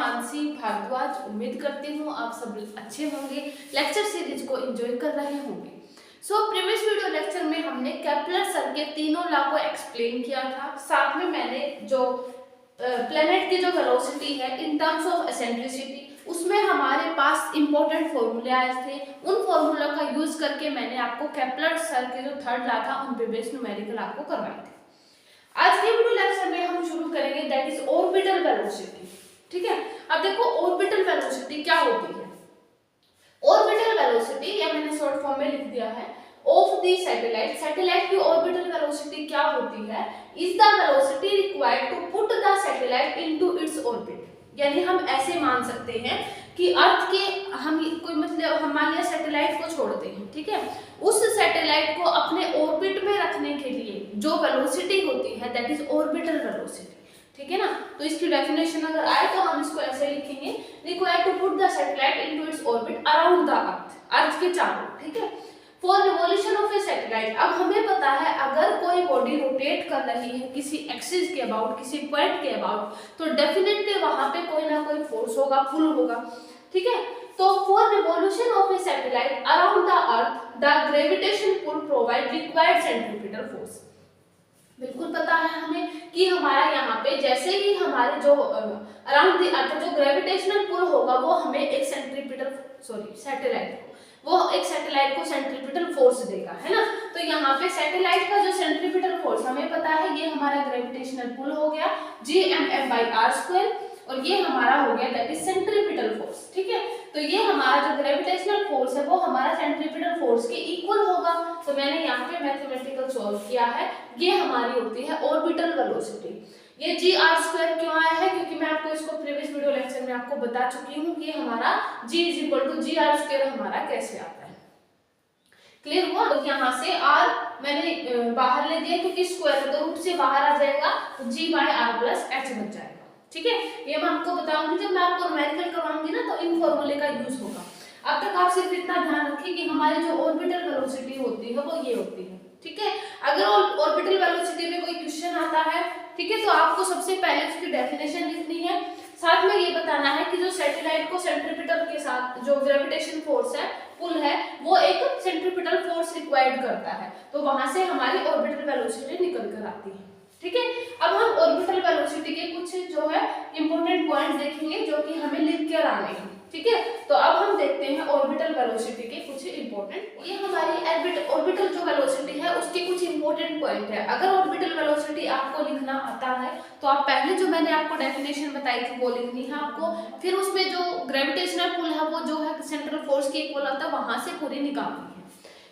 मानसी भारद्वाज। उम्मीद करती हूँ आप सब अच्छे होंगे, लेक्चर सीरीज को एंजॉय कर रहे होंगे। प्रीवियस वीडियो लेक्चर में हमने केपलर सर के तीनों लॉ को एक्सप्लेन किया था। साथ में मैंने जो प्लेनेट की जो वेलोसिटी है इन टर्म्स ऑफ एसेंट्रिसिटी, उसमें हमारे पास इंपॉर्टेंट फॉर्मूले आए थे। उन फॉर्मूला का यूज करके मैंने आपको केपलर सर के जो थर्ड लॉ था उन पे बेस्ड न्यूमेरिकल आपको करवाए थे। आज के वीडियो लेक्चर में हम शुरू करेंगे दैट इज ऑर्बिटल वेलोसिटी। ठीक है, अब देखो ऑर्बिटल वेलोसिटी क्या होती है। ऑर्बिटल वेलोसिटी या मैंने शॉर्ट फॉर्म में लिख दिया है ऑफ द सैटेलाइट। सैटेलाइट की ऑर्बिटल वेलोसिटी क्या होती है, is the velocity required to put the satellite into its orbit. यानी हम ऐसे मान सकते हैं कि अर्थ के हम कोई मतलब हम मान लिया सैटेलाइट को छोड़ते हैं, ठीक है, उस सैटेलाइट को अपने ऑर्बिट में रखने के लिए जो वेलोसिटी होती है दैट इज ऑर्बिटल वेलोसिटी। ठीक है ना, तो इसकी डेफिनेशन अगर आए तो हम इसको ऐसे लिखेंगे, required to put the satellite into its orbit around the earth, earth के चारों। ठीक है, for revolution of a satellite. अब हमें पता है अगर कोई बॉडी रोटेट कर रही है किसी एक्सिस के अबाउट, किसी पॉइंट के अबाउट, तो डेफिनेटली वहां पे कोई ना कोई फोर्स होगा, पुल होगा। ठीक है, तो for revolution of a satellite around the earth the gravitation pull provide required centripetal force. बिल्कुल पता है हमें कि हमारा यहाँ पे जैसे ही हमारे जो अराउंड द अर्थ जो ग्रेविटेशनल पुल होगा वो हमें एक सैटेलाइट को सेंट्रीपिटल फोर्स देगा, है ना। तो यहाँ पे सैटेलाइट का जो सेंट्रीपिटल फोर्स हमें पता है ये हमारा ग्रेविटेशनल पुल हो गया Gmf/r², और ये हमारा हो गया दैट इज सेंट्रीपिटल फोर्स। ठीक है, तो ये हमारा जो ग्रेविटेशनल फोर्स है वो हमारा सेंट्रीपिटल फोर्स के इक्वल होगा। तो मैंने यहाँ पे मैथमेटिकल सॉल्व किया है, ये हमारी होती है ऑर्बिटल वेलोसिटी। ये Gr² क्यों आया है, क्योंकि मैं आपको इसको प्रीवियस वीडियो लेक्चर में आपको बता चुकी हूँ कि हमारा G = Gr² हमारा कैसे आता है। क्लियर हुआ। तो यहाँ से r मैंने बाहर ले दिया क्योंकि स्क्वायर है तो रूट से बाहर आ जाएगा, तो G/r+h बच जाएगा। ठीक है, ये मैं आपको बताऊंगी जब मैं आपको न्यूमेरिकल करवाऊंगी ना, तो इन फॉर्मूले का यूज होगा। अब तक आप सिर्फ इतना ध्यान रखिए कि हमारी जो ऑर्बिटल वेलोसिटी होती है वो ये होती है। ठीक है, अगर ऑर्बिटल वेलोसिटी में कोई क्वेश्चन आता है, ठीक है, तो आपको सबसे पहले उसकी डेफिनेशन लिखनी है, साथ में ये बताना है कि जो सैटेलाइट को सेंट्रीपिटल के साथ जो ग्रेविटेशन फोर्स है, पुल है, वो एक सेंट्रीपिटल फोर्स रिक्वायर्ड करता है, तो वहां से हमारी ऑर्बिटल वेलोसिटी निकल कर आती है। ठीक है, अब हम ऑर्बिटल वेलोसिटी के कुछ जो है इंपॉर्टेंट पॉइंट्स देखेंगे जो कि हमें लिख कर आने हैं। ठीक है, तो अब हम देखते हैं ऑर्बिटल वेलोसिटी के कुछ इंपॉर्टेंट, ये हमारी ऑर्बिटल जो वेलोसिटी है उसके कुछ इंपॉर्टेंट पॉइंट है। अगर ऑर्बिटल वेलोसिटी आपको लिखना आता है तो आप पहले जो मैंने आपको डेफिनेशन बताई थी वो लिखनी है आपको, फिर उसमें जो ग्रेविटेशनल पुल है वो जो है सेंट्रल फोर्स के इक्वल आता है, वहां से पूरी निकालनी है।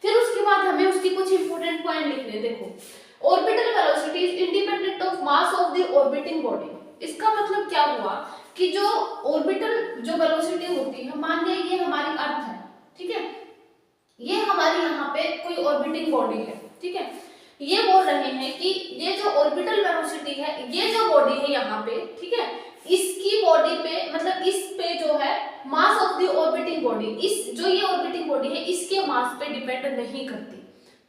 फिर उसके बाद हमें उसकी कुछ इंपॉर्टेंट पॉइंट लिखने। देखो, orbital velocity is independent of mass of the orbiting body. इसका मतलब क्या हुआ कि जो ऑर्बिटल जो वेलोसिटी होती है, मान लिया ये हमारी अर्थ है, ठीक है, ये हमारी यहाँ पे कोई ऑर्बिटिंग बॉडी है। ठीक है, ये बोल रहे हैं कि ये जो ऑर्बिटल वेलोसिटी है, ये जो बॉडी है यहाँ पे, ठीक है, इसकी बॉडी पे मतलब इस पे जो है mass of the orbiting body, इस जो ये ऑर्बिटिंग बॉडी है इसके मास पे डिपेंड नहीं करती।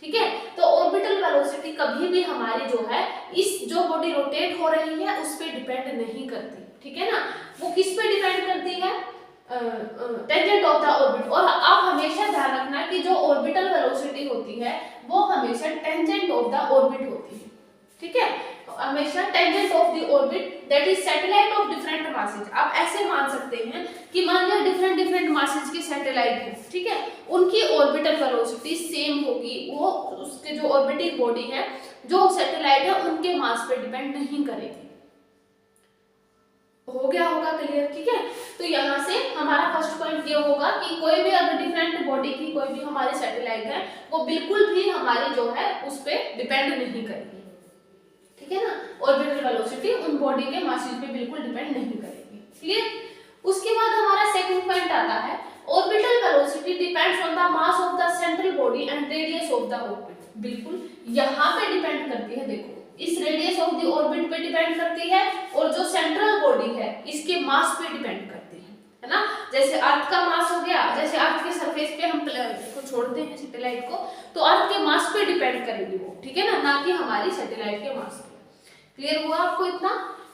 ठीक है, तो ऑर्बिटल वेलोसिटी कभी भी हमारी जो है इस जो बॉडी रोटेट हो रही है उस पे डिपेंड नहीं करती। ठीक है ना, वो किस पे डिपेंड करती है, टेंजेंट ऑफ द ऑर्बिट। और आप हमेशा ध्यान रखना कि जो ऑर्बिटल वेलोसिटी होती है वो हमेशा टेंजेंट ऑफ द ऑर्बिट होती है। ठीक है, हमेशा tangent of the orbit that is satellite of different masses. आप ऐसे मान सकते हैं कि मान लिया डिफरेंट मासेज के सैटेलाइट हैं, ठीक है, उनकी ऑर्बिटल वेलोसिटी सेम होगी, वो उसके जो ऑर्बिटिंग बॉडी है जो सैटेलाइट है उनके मास पे डिपेंड नहीं करेगी। हो गया होगा क्लियर। ठीक है, तो यहाँ से हमारा फर्स्ट पॉइंट ये होगा कि कोई भी अगर डिफरेंट बॉडी की कोई भी हमारी सैटेलाइट है वो बिल्कुल भी हमारी जो है उस पे डिपेंड नहीं करेगी। ठीक है ना, ऑर्बिटल वेलोसिटी उन बॉडी के मासेस पे बिल्कुल डिपेंड नहीं करेगी। क्लियर। उसके बाद हमारा सेकंड पॉइंट आता है orbital velocity depends on the mass of the central body and radius of the orbit. बिल्कुल यहाँ पे डिपेंड करती है, देखो इस रेडियस ऑफ द ऑर्बिट पे डिपेंड करती है और जो सेंट्रल बॉडी है इसके मास पे डिपेंड करती है ना। जैसे अर्थ का मास हो गया, जैसे अर्थ के सरफेस पे हम को छोड़ते हैं सैटेलाइट को, तो अर्थ के मास पे डिपेंड करेगी वो, ठीक है ना कि हमारी सैटेलाइट के मास पे। क्लियर हुआ आपको इतना।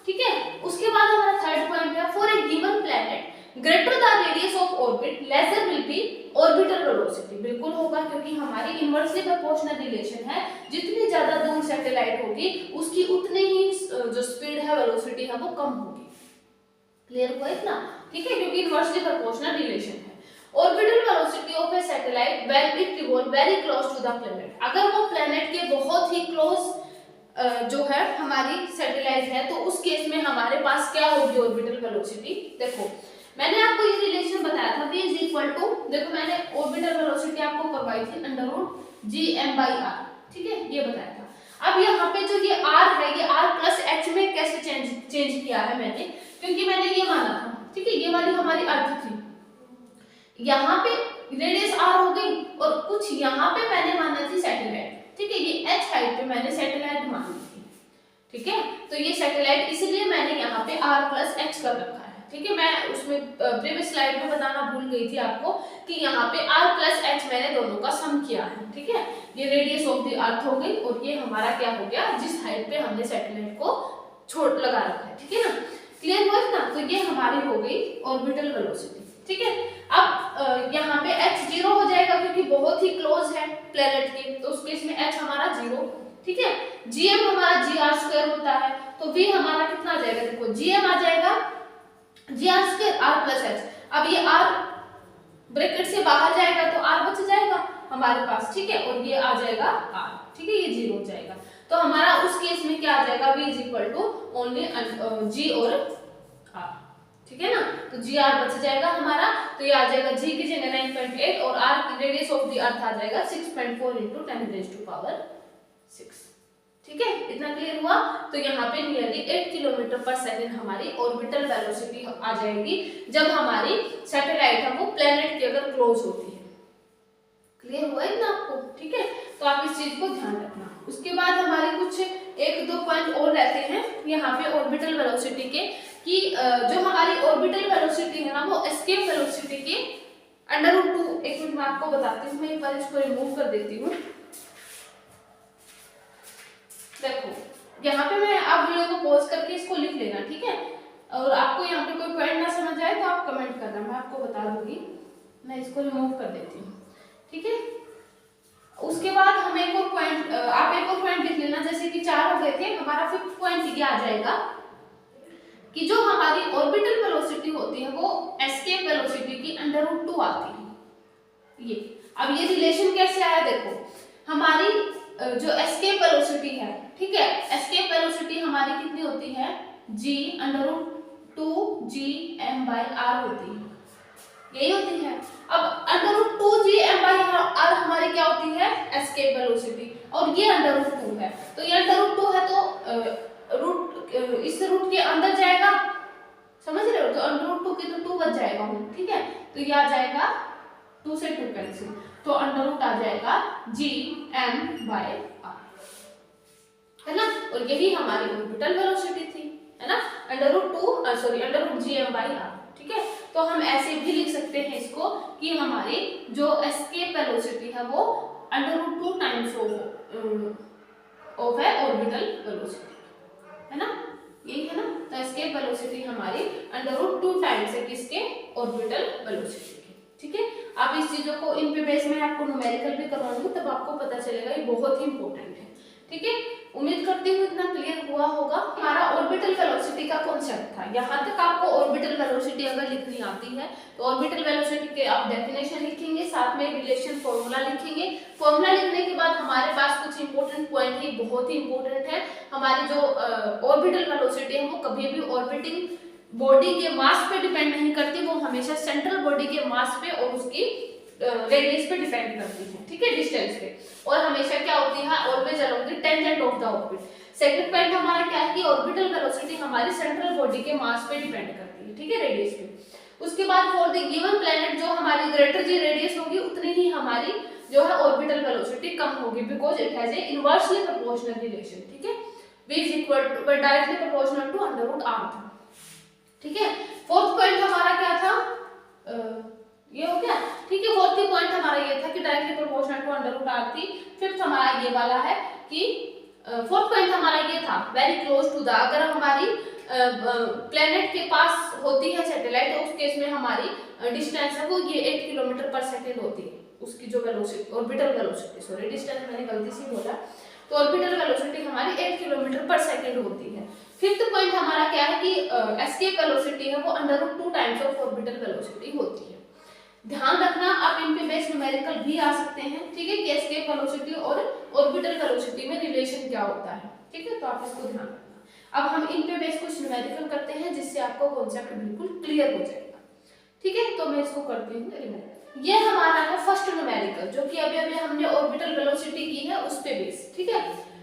ठीक है, उसके बाद हमारा थर्ड पॉइंट है for a given greater the radius of orbit laser will be orbital velocity, बिल्कुल होगा क्योंकि हमारी इनवर्सली प्रोपोर्शनल रिलेशन है, जितनी ज्यादा दूर सैटेलाइट होगी उसकी उतनी ही जो स्पीड है वेलोसिटी है वो कम होगी। क्लियर हुआ इतना, ठीक है, क्योंकि इनवर्सली प्रोपोर्शनल रिलेशन है। Orbital velocity of a satellite when it revolve very close to the planet, अगर वो प्लैनेट के बहुत ही क्लोज जो है हमारी सैटेलाइट है तो उस केस में हमारे पास क्या होगी ऑर्बिटल वेलोसिटी। देखो मैंने आपको ये रिलेशन बताया था v इज इक्वल टू, देखो मैंने ऑर्बिटल वेलोसिटी आपको करवाई थी √gm/r, ठीक है, ये बताया था। अब यहाँ पे जो ये r है ये r प्लस h में कैसे चेंज किया है मैंने, क्योंकि मैंने ये माना था, ठीक है, ये वाली हमारी अर्थ थी, यहाँ पे रेडियस r हो गई और कुछ यहाँ पे मैंने माना थी सैटेलाइट, ठीक है, ये h हाइट पे मैंने सैटेलाइट मानी थी, ठीक है, तो ये सैटेलाइट इसलिए मैंने यहाँ पे r प्लस h कर रखा है, ठीक है। मैं उसमें प्रीवियस स्लाइड में बताना भूल गई थी आपको कि यहाँ पे r प्लस h मैंने दोनों का सम किया है, ठीक है, ये रेडियस ऑफ द अर्थ हो गई और ये हमारा क्या हो गया, जिस हाइट पे हमने सैटेलाइट को छोड़ लगा रखा है, ठीक है ना, क्लियर हुआ ना, तो ये हमारी हो गई ऑर्बिटल वेलोसिटी, ठीक है। अब यहाँ पे h 0 हो जाएगा क्योंकि बहुत ही क्लोज है प्लेनेट के, तो उस केस में h हमारा 0, ठीक है, gm हमारा gr² होता है, तो v हमारा कितना आ जाएगा, देखो gm आ जाएगा gr² r प्लस h, अब ये r ब्रैकेट से बाहर जाएगा तो r बच जाएगा हमारे पास, ठीक है, और ये आ जाएगा r, ठीक है, ये 0 हो जाएगा, तो हमारा उस केस में क्या आ जाएगा, v is equal to only g और r, ठीक है ना, तो gr बच जाएगा हमारा, तो ये आ जाएगा g की जगह 9.8 और r की रेडियस ऑफ द अर्थ आ जाएगा 6.4 × 10⁻⁶, ठीक है, इतना क्लियर हुआ। तो यहाँ पे नियरली 8 किलोमीटर पर सेकंड हमारी ऑर्बिटल वेलोसिटी आ जाएगी जब हमारी सैटेलाइट है वो प्लेनेट के अगर क्लोज होती है। क्लियर हुआ इतना आपको, ठीक है, तो आप इस चीज को ध्यान रखना। उसके बाद हमारे कुछ 1-2 पॉइंट और रहते हैं यहाँ पे ऑर्बिटल वेलोसिटी के, कि जो हमारी ऑर्बिटल वेलोसिटी है ना वो एस्केप वेलोसिटी के √2, एक मिनट मैं आपको बताती हूँ, मैं एक बार इसको रिमूव कर देती हूँ। देखो यहाँ पे मैं आप वीडियो को पॉज करके इसको लिख लेना, ठीक है, और आपको यहाँ पे कोई पॉइंट ना समझ आए तो आप कमेंट करना, मैं आपको बता दूंगी। मैं इसको रिमूव कर देती हूँ, ठीक है। उसके बाद हम एक और पॉइंट, आप एक और पॉइंट लिख लेना, जैसे कि 4 हो गए थे, हमारा 5th पॉइंट ये आ जाएगा कि जो हमारी ऑर्बिटल वेलोसिटी होती है वो एस्केप वेलोसिटी की √2 आती है। ये अब ये रिलेशन कैसे आया, देखो हमारी जो एस्केप वेलोसिटी है, ठीक है, एस्केप वेलोसिटी हमारी कितनी होती है, g √2gm/r होती है, यही होती है। अब √2gm/r हमारी क्या होती है, एस्केप वेलोसिटी, और ये √2 है, तो ये √2 है तो रूट इस रूट के अंदर जाएगा, समझ रहे हो, तो √2 के तो 2 बच जाएगा, ठीक है, तो ये आ जाएगा 2 से 2 कैंसिल, तो √ आ जाएगा gm/r, है ना, और यही हमारी ऑर्बिटल वेलोसिटी थी, है ना, √gm/r, ठीक है। तो हम ऐसे भी लिख सकते हैं इसको कि हमारी जो एस्केप वेलोसिटी है वो √2 टाइम्स ऑफ है ऑर्बिटल वेलोसिटी, है ना, यही है ना, तो एस्केप वेलोसिटी हमारी √2 टाइम्स है किसके, ऑर्बिटल वेलोसिटी के, ठीक है। आप इस चीजों को इन पे बेस में आपको न्यूमेरिकल भी करवाऊंगी, तब आपको पता चलेगा, ये बहुत ही इंपॉर्टेंट है, ठीक है। उम्मीद करती हूँ इतना क्लियर हुआ होगा। हमारा ऑर्बिटल वेलोसिटी का कॉन्सेप्ट था, यहाँ तक आपको ऑर्बिटल वेलोसिटी अगर लिखनी आती है तो ऑर्बिटल वेलोसिटी के आप डेफिनेशन लिखेंगे, साथ में रिलेशन फॉर्मूला लिखेंगे। फॉर्मूला लिखने के बाद हमारे पास कुछ इंपॉर्टेंट पॉइंट ही बहुत ही इंपॉर्टेंट है, हमारी जो ऑर्बिटल वेलोसिटी है वो कभी भी ऑर्बिटिंग बॉडी के मास पे डिपेंड नहीं करती, वो हमेशा सेंट्रल बॉडी के मास पे और उसकी रेडियस पे डिपेंड करती है, ठीक है, डिस्टेंस पे, और हमेशा क्या होती है, always along the tangent of the orbit. Second point हमारा क्या है कि ऑर्बिटल वेलोसिटी हमारी सेंट्रल बॉडी के मास पे डिपेंड करती है, ठीक है, रेडियस पे। उसके बाद फॉर द गिवन प्लैनेट जो हमारी ग्रेटर जी रेडियस होगी उतनी ही हमारी जो है ऑर्बिटल वेलोसिटी कम होगी, because it has a inversely proportional relation, ठीक है, v is equal to directly proportional to √r, ठीक है। फोर्थ पॉइंट हमारा क्या था, ये हो गया, ठीक है। फोर्थ पॉइंट हमारा ये था कि डायरेक्टली प्रोपोर्शनल टू √r थी। फिफ्थ हमारा ये वाला है कि फोर्थ पॉइंट हमारा ये था वेरी क्लोज टू द, अगर हमारी प्लेनेट के पास होती है सैटेलाइट तो उस केस में हमारी डिस्टेंस है वो ये 8 किलोमीटर पर सेकेंड होती है, उसकी जो velocity, orbital velocity, sorry distance मैंने गलती से बोला, तो ऑर्बिटल वेलोसिटी हमारी 8 किलोमीटर पर सेकेंड होती है। फिफ्थ पॉइंट हमारा क्या है कि एस्केप वेलोसिटी है वो √2 टाइम्स ऑफ ऑर्बिटल वेलोसिटी होती है। ध्यान रखना आप इन पे बेस्ड न्यूमेरिकल भी आ सकते हैं, ठीक है, कि एस्केप वेलोसिटी और ऑर्बिटल वेलोसिटी में रिलेशन क्या होता है, ठीक है, तो आप इसको ध्यान रखना। अब हम इन पे बेस्ड कुछ न्यूमेरिकल करते हैं जिससे आपको कॉन्सेप्ट बिल्कुल क्लियर हो जाएगा, ठीक है, तो मैं इसको करती हूँ रिमूव। ये हमारा है फर्स्ट न्यूमेरिकल जो कि अभी अभी हमने ऑर्बिटल वेलोसिटी की है उस पे बेस, ठीक है।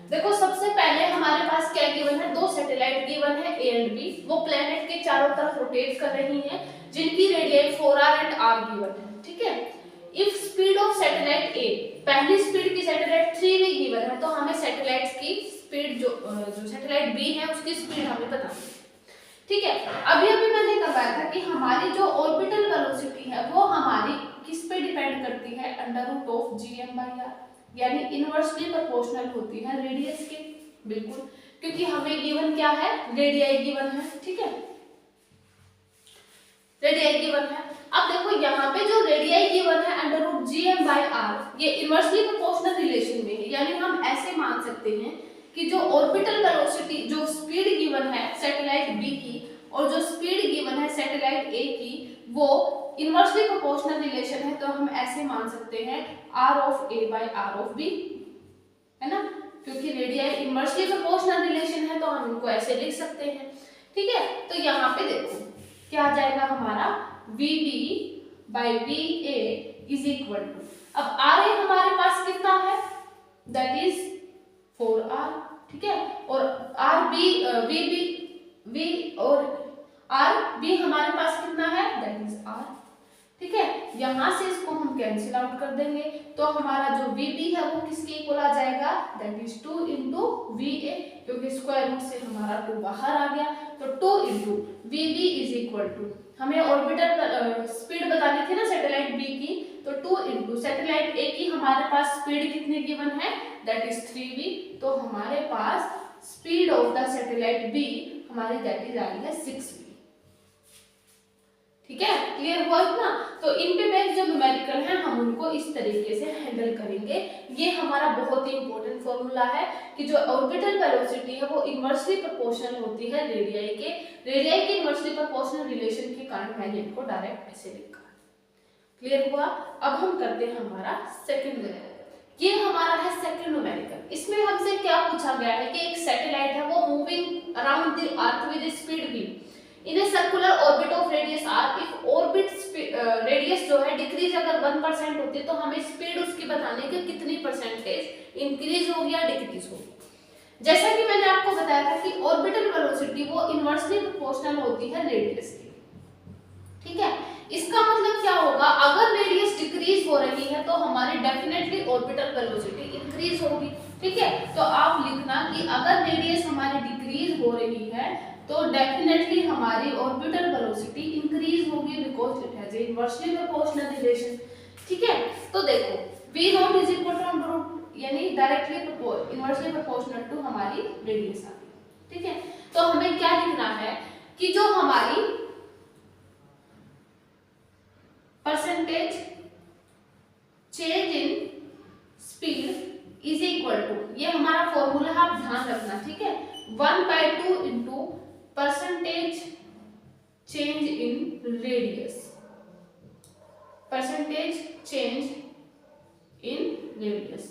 देखो सबसे पहले हमारे पास क्या गिवन है, दो सैटेलाइट गिवन है A एंड B, वो प्लेनेट के चारों तरफ रोटेट कर रही हैं जिनकी radius 4r and r given है, ठीक है। If speed of satellite A, पहली स्पीड की सैटेलाइट 3v गिवन है, तो हमें सैटेलाइट की स्पीड जो सैटेलाइट B है उसकी स्पीड हमें बतानी है, ठीक है। अभी अभी मैंने बताया था कि हमारी जो ऑर्बिटल वेलोसिटी है वो हमारी किस पे डिपेंड करती है, √gm/r, यानी इनवर्सली प्रोपोर्शनल होती है रेडियस के, बिल्कुल, क्योंकि हमें गिवन क्या है, रेडियस गिवन है, ठीक है, रेडियस गिवन है। अब देखो यहाँ पे जो रेडियस गिवन है √gm/r, ये इनवर्सली प्रोपोर्शनल रिलेशन में है, यानी हम ऐसे मान सकते हैं कि जो ऑर्बिटल वेलोसिटी, जो स्पीड गिवन है सैटेलाइट B की और जो स्पीड गिवन है सैटेलाइट A की, वो इनवर्सली प्रोपोर्शनल रिलेशन है, तो हम ऐसे मान सकते हैं r(a/r(b), है ना, क्योंकि रेडियस इनवर्सली प्रोपोर्शनल रिलेशन है तो हम इनको ऐसे लिख सकते हैं, ठीक है। तो यहाँ पे देखो क्या आ जाएगा हमारा VB/VA इज इक्वल टू, अब RA हमारे पास कितना है, दैट इज 4r, ठीक है, और VB और RB हमारे पास कितना है, दैट इज r, ठीक है। यहां से इसको हम कैंसिल आउट कर देंगे तो हमारा जो VB है वो किसके इक्वल आ जाएगा, दैट इज 2 × VA, क्योंकि स्क्वायर रूट से हमारा 2 बाहर आ गया, तो 2 × VB इज इक्वल टू, हमें ऑर्बिटल स्पीड बतानी थी ना सैटेलाइट B की, तो 2 × सैटेलाइट A की हमारे पास स्पीड कितनी गिवन है, दैट इज 3v, तो हमारे पास speed of the satellite B हमारी दैट इज आ रही है 6v, ठीक है, क्लियर हुआ इतना। तो इन पे बेस्ड जो न्यूमेरिकल है हम उनको इस तरीके से हैंडल करेंगे। ये हमारा बहुत ही इंपॉर्टेंट फॉर्मूला है कि जो ऑर्बिटल वेलोसिटी है वो इनवर्सली प्रोपोर्शनल होती है रेडियस के इनवर्सली प्रोपोर्शनल रिलेशन के कारण मैंने इनको डायरेक्ट ऐसे लिखा, क्लियर हुआ। अब हम करते हैं हमारा सेकंड न्यूमेरिकल, ये हमारा है सेकंड न्यूमेरिकल। इसमें हमसे क्या पूछा गया है कि एक सैटेलाइट है वो moving around the earth with speed v in a circular orbit of radius r, if orbit radius जो है डिक्रीज अगर 1% होती है तो हमें स्पीड उसकी बताने की कितनी परसेंटेज इंक्रीज होगी या डिक्रीज होगी। जैसा कि मैंने आपको बताया था कि ऑर्बिटल वेलोसिटी वो इनवर्सली प्रोपोर्शनल होती है रेडियस की, ठीक है। इसका मतलब क्या होगा, अगर रेडियस डिक्रीज हो रही है तो हमारी डेफिनेटली ऑर्बिटल वेलोसिटी इंक्रीज होगी, ठीक है। तो आप लिखना कि अगर रेडियस हमारी डिक्रीज हो रही है तो डेफिनेटली हमारी ऑर्बिटल वेलोसिटी इंक्रीज होगी, because it has inversely proportional relation, ठीक है। तो देखो v0 इज इक्वल टू √, यानी डायरेक्टली इनवर्सली प्रोपोर्शनल टू हमारी रेडियस आ गई, ठीक है। तो हमें क्या लिखना है कि जो हमारी percentage change in speed is equal to, ये हमारा फॉर्मूला आप ध्यान रखना, ठीक है, 1/2 × percentage change in radius, percentage change in radius,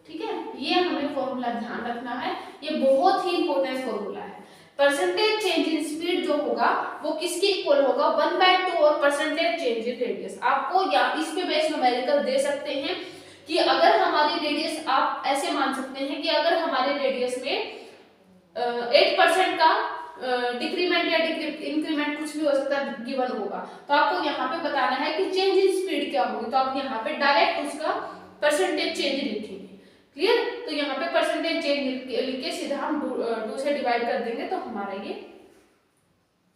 ठीक है। ये हमें फॉर्मूला ध्यान रखना है, ये बहुत ही इंपॉर्टेंट फॉर्मूला है। परसेंटेज चेंज इन स्पीड जो होगा वो किसके इक्वल होगा, 1/2 और परसेंटेज चेंज इन रेडियस। आपको या इस पे बेस्ड न्यूमेरिकल दे सकते हैं कि अगर हमारी रेडियस, आप ऐसे मान सकते हैं कि अगर हमारे रेडियस में 8% का डिक्रीमेंट या इंक्रीमेंट कुछ भी हो सकता है गिवन होगा, तो आपको यहाँ पे बताना है कि चेंज इन स्पीड क्या होगी, तो आप यहाँ पे डायरेक्ट उसका परसेंटेज चेंज लिखेंगे, क्लियर। तो यहाँ पे परसेंटेज चेंज लिख के सीधा हम 2 से डिवाइड कर देंगे तो हमारा ये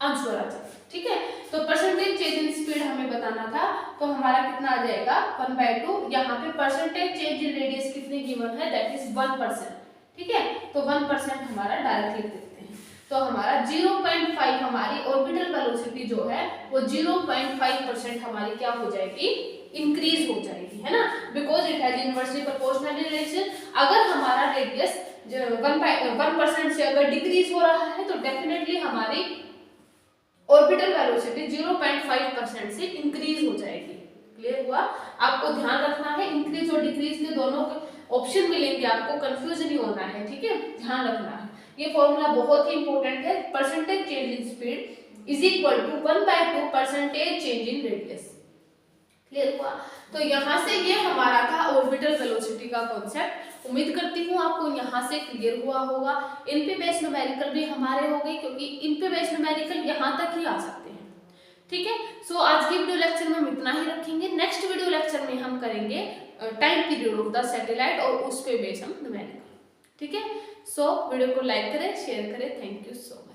आंसर आ जाएगा, ठीक है। तो परसेंटेज चेंज इन स्पीड हमें बताना था, तो हमारा कितना आ जाएगा 1/2, यहाँ पे परसेंटेज चेंज इन रेडियस कितनी गिवन है, दैट इज 1%, ठीक है। तो 1% हमारा डायरेक्ट लिख देते हैं। तो हमारा 0.5 हमारी ऑर्बिटल वेलोसिटी जो है वो 0.5% हमारी क्या हो जाएगी, इंक्रीज हो जाएगी, है ना, because it has inversely proportional relation. अगर हमारा रेडियस 1% से अगर डिक्रीज हो रहा है तो डेफिनेटली हमारी ऑर्बिटल वेलोसिटी 0.5% से इंक्रीज हो जाएगी। क्लियर हुआ? आपको ध्यान रखना है, इंक्रीज और डिक्रीज के दोनों ऑप्शन मिलेंगे, आपको कंफ्यूज नहीं होना है, ठीक है, ध्यान रखना है। ये फॉर्मूला बहुत ही इंपॉर्टेंट है, percentage change in speed is equal to 1/2 percentage change in radius. Clear हुआ? तो यहाँ से ये हमारा था ऑर्बिटल वेलोसिटी का कॉन्सेप्ट। उम्मीद करती हूँ आपको यहाँ से क्लियर हुआ होगा। इन पे बेस्ड न्यूमेरिकल भी हमारे हो गए, क्योंकि इन पे बेस्ड न्यूमेरिकल यहाँ तक ही आ सकते हैं, ठीक है। सो आज के वीडियो लेक्चर में हम इतना ही रखेंगे। नेक्स्ट वीडियो लेक्चर में हम करेंगे time period of the satellite और उस पे बेस्ड हम न्यूमेरिकल, ठीक है। सो वीडियो को लाइक करें, शेयर करें। Thank you so much.